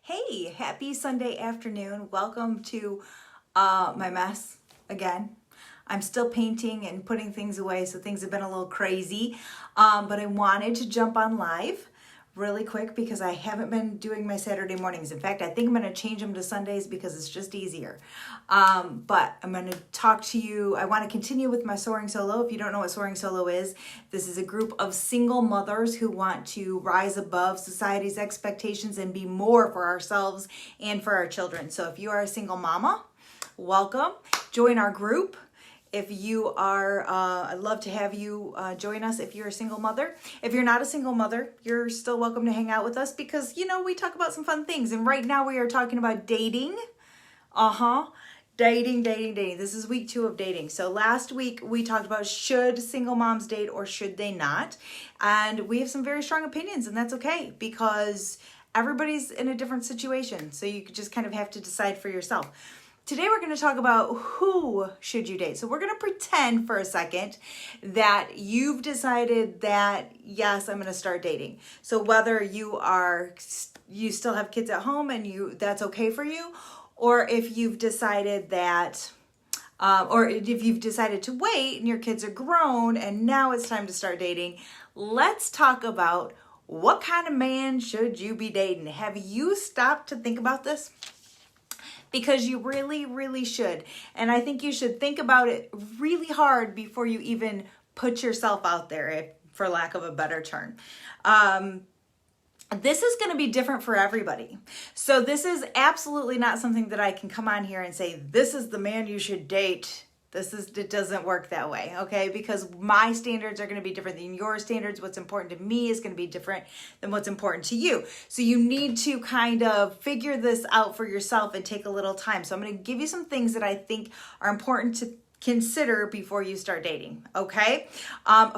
Hey, happy Sunday afternoon. Welcome to my mess again. I'm still painting and putting things away, so things have been a little crazy. But I wanted to jump on live really quick because I haven't been doing my Saturday mornings. In fact, I think I'm going to change them to Sundays because it's just easier. But I'm going to talk to you. I want to continue with my Soaring Solo. If you don't know what Soaring Solo is, this is a group of single mothers who want to rise above society's expectations and be more for ourselves and for our children. So if you are a single mama, welcome. Join our group. If you are, I'd love to have you join us if you're a single mother. If you're not a single mother, you're still welcome to hang out with us because, we talk about some fun things. And right now we are talking about dating. Dating. This is week 2 of dating. So last week we talked about should single moms date or should they not? And we have some very strong opinions, and that's okay because everybody's in a different situation. So you just kind of have to decide for yourself. Today we're going to talk about who should you date. So we're going to pretend for a second that you've decided that, yes, I'm going to start dating. So whether you still have kids at home and that's okay for you, or if you've decided that, or if you've decided to wait and your kids are grown and now it's time to start dating, let's talk about what kind of man should you be dating. Have you stopped to think about this? Because you really, really should. And I think you should think about it really hard before you even put yourself out there, for lack of a better term. This is going to be different for everybody. So this is absolutely not something that I can come on here and say, this is the man you should date. It doesn't work that way, okay? Because my standards are going to be different than your standards. What's important to me is going to be different than what's important to you. So you need to kind of figure this out for yourself and take a little time. So I'm going to give you some things that I think are important to consider before you start dating, okay?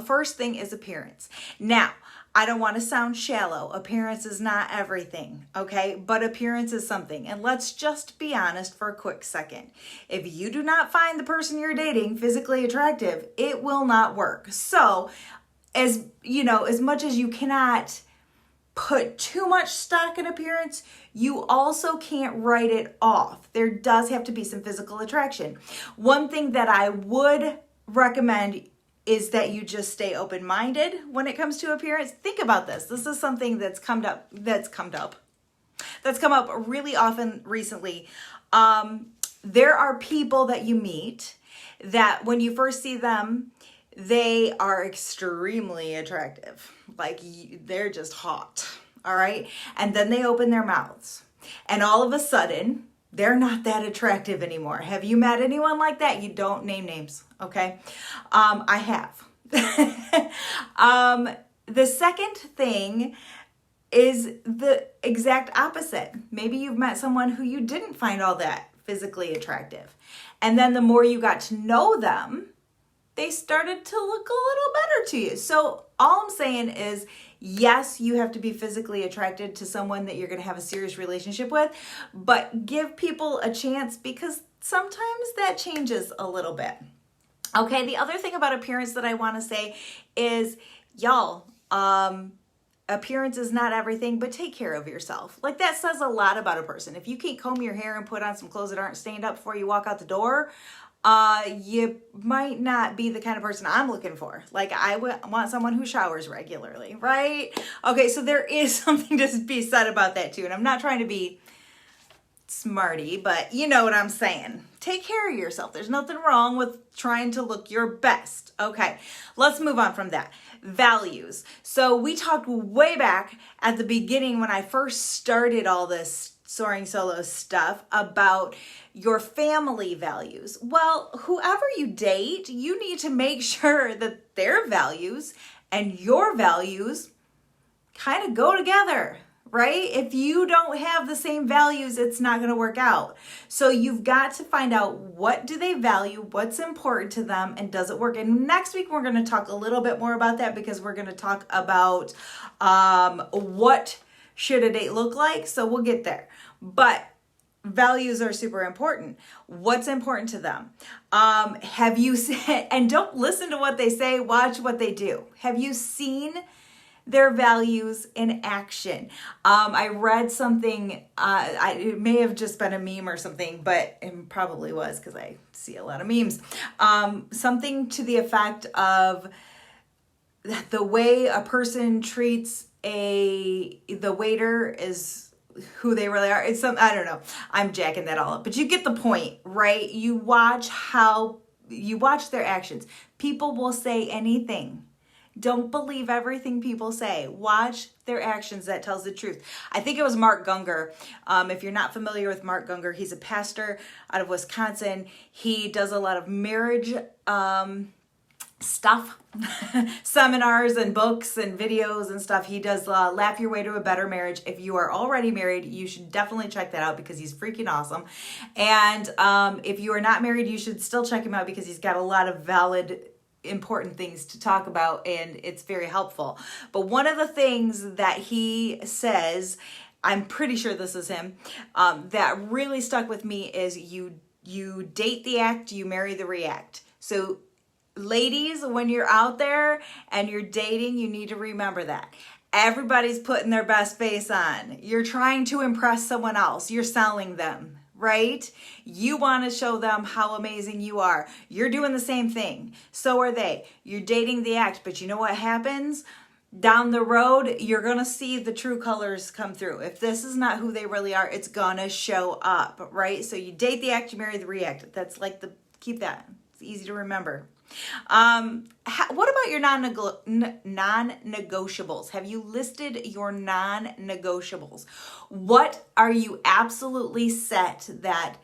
First thing is appearance. Now, I don't want to sound shallow. Appearance is not everything, okay? But appearance is something. And let's just be honest for a quick second. If you do not find the person you're dating physically attractive, it will not work. So, as much as you cannot put too much stock in appearance, you also can't write it off. There does have to be some physical attraction. One thing that I would recommend is that you just stay open-minded when it comes to appearance. Think about this. This is something that's come up really often recently. There are people that you meet that when you first see them, they are extremely attractive. Like they're just hot, all right? And then they open their mouths and all of a sudden, they're not that attractive anymore. Have you met anyone like that? You don't name names, okay? I have. The second thing is the exact opposite. Maybe you've met someone who you didn't find all that physically attractive. And then the more you got to know them, they started to look a little better to you. So all I'm saying is, yes, you have to be physically attracted to someone that you're going to have a serious relationship with, but give people a chance because sometimes that changes a little bit. Okay, the other thing about appearance that I want to say is, y'all, appearance is not everything, but take care of yourself. Like that says a lot about a person. If you can't comb your hair and put on some clothes that aren't stained up before you walk out the door, you might not be the kind of person I'm looking for. Like I want someone who showers regularly, right? Okay, so there is something to be said about that too. And I'm not trying to be smarty, but you know what I'm saying. Take care of yourself. There's nothing wrong with trying to look your best. Okay, let's move on from that. Values. So we talked way back at the beginning when I first started all this Soaring Solo stuff about your family values. Well, whoever you date, you need to make sure that their values and your values kind of go together, right? If you don't have the same values, it's not going to work out. So you've got to find out what do they value, what's important to them, and does it work? And next week, we're going to talk a little bit more about that because we're going to talk about what should a date look like. So we'll get there. But values are super important. What's important to them? Have you and don't listen to what they say, watch what they do. Have you seen their values in action. I read something, it may have just been a meme or something, but it probably was because I see a lot of memes. Something to the effect of the way a person treats the waiter is who they really are. It's I don't know. I'm jacking that all up, but you get the point, right? You watch their actions. People will say anything. Don't believe everything people say. Watch their actions. That tells the truth. I think it was Mark Gungor. If you're not familiar with Mark Gungor, he's a pastor out of Wisconsin. He does a lot of marriage stuff, seminars and books and videos and stuff. He does Laugh Your Way to a Better Marriage. If you are already married, you should definitely check that out because he's freaking awesome. And if you are not married, you should still check him out because he's got a lot of valid, important things to talk about, and it's very helpful. But one of the things that he says, I'm pretty sure this is him, that really stuck with me is you date the act, you marry the react. So ladies, when you're out there and you're dating, you need to remember that. Everybody's putting their best face on. You're trying to impress someone else. You're selling them, right? You want to show them how amazing you are. You're doing the same thing. So are they. You're dating the act, but you know what happens? Down the road, you're going to see the true colors come through. If this is not who they really are, it's going to show up, right? So you date the act, you marry the react. That's like keep that. It's easy to remember. What about your non-negotiables? Have you listed your non-negotiables? What are you absolutely set that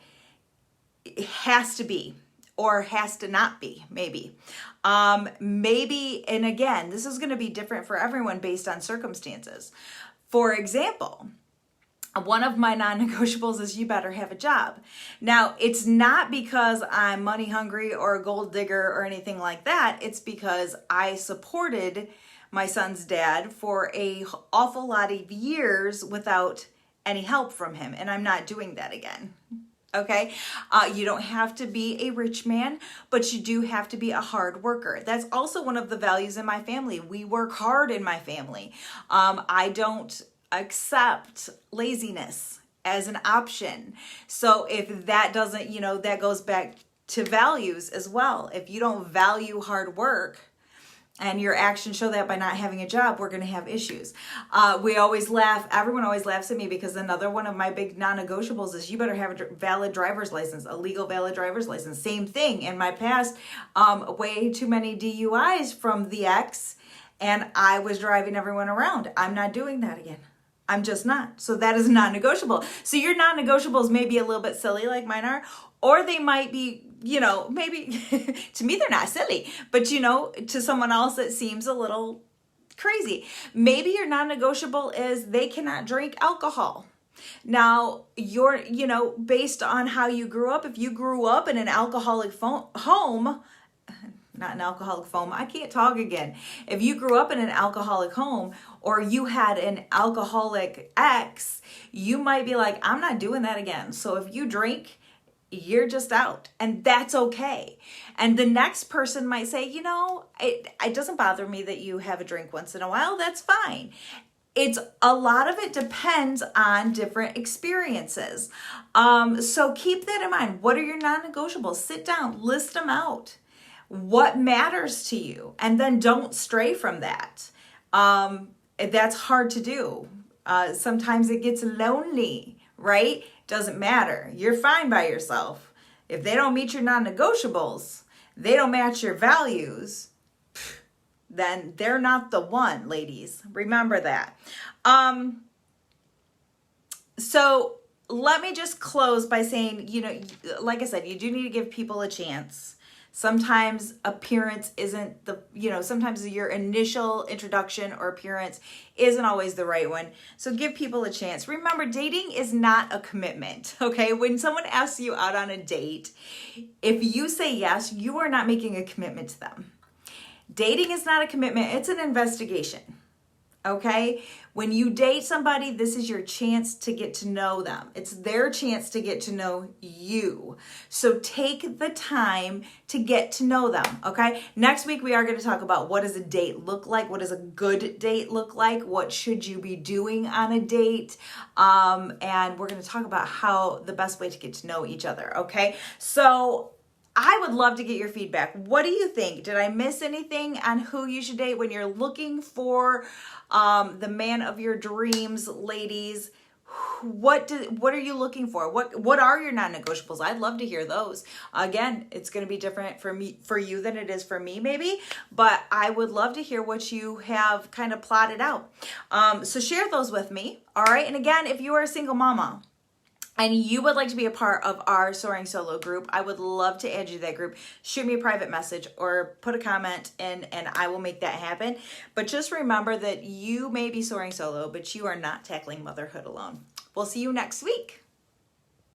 has to be or has to not be, maybe? Maybe, and again, this is going to be different for everyone based on circumstances. For example, one of my non-negotiables is you better have a job. Now, it's not because I'm money hungry or a gold digger or anything like that. It's because I supported my son's dad for an awful lot of years without any help from him, and I'm not doing that again. Okay? You don't have to be a rich man, but you do have to be a hard worker. That's also one of the values in my family. We work hard in my family. I don't accept laziness as an option. So if that doesn't, that goes back to values as well. If you don't value hard work and your actions show that by not having a job, we're going to have issues. We always laugh. Everyone always laughs at me because another one of my big non-negotiables is you better have a valid driver's license, a legal valid driver's license. Same thing. In my past, way too many DUIs from the ex, and I was driving everyone around. I'm not doing that again. I'm just not. So that is non-negotiable. So your non-negotiables may be a little bit silly like mine are, or they might be, maybe to me they're not silly, but to someone else it seems a little crazy. Maybe your non-negotiable is they cannot drink alcohol. Now, you're, based on how you grew up, if you grew up in an alcoholic home, not an alcoholic foam. I can't talk again. If you grew up in an alcoholic home or you had an alcoholic ex, you might be like, I'm not doing that again. So if you drink, you're just out, and that's okay. And the next person might say, it doesn't bother me that you have a drink once in a while. That's fine. It's a lot of it depends on different experiences. So keep that in mind. What are your non-negotiables? Sit down, list them out. What matters to you? And then don't stray from that. That's hard to do. Sometimes it gets lonely, right? Doesn't matter. You're fine by yourself. If they don't meet your non-negotiables, they don't match your values, then they're not the one, ladies. Remember that. So let me just close by saying, like I said, you do need to give people a chance. Sometimes appearance isn't sometimes your initial introduction or appearance isn't always the right one. So give people a chance. Remember, dating is not a commitment, okay? When someone asks you out on a date, if you say yes, you are not making a commitment to them. Dating is not a commitment, it's an investigation, Okay? When you date somebody, this is your chance to get to know them. It's their chance to get to know you. So take the time to get to know them, okay? Next week, we are going to talk about what does a date look like? What does a good date look like? What should you be doing on a date? And we're going to talk about how the best way to get to know each other, okay? So I would love to get your feedback. What do you think? Did I miss anything on who you should date when you're looking for the man of your dreams, ladies? What are you looking for? What are your non-negotiables? I'd love to hear those. Again, it's going to be different for you than it is for me, maybe, but I would love to hear what you have kind of plotted out. So share those with me. All right. And again, if you are a single mama and you would like to be a part of our Soaring Solo group, I would love to add you to that group. Shoot me a private message or put a comment in and I will make that happen. But just remember that you may be soaring solo, but you are not tackling motherhood alone. We'll see you next week.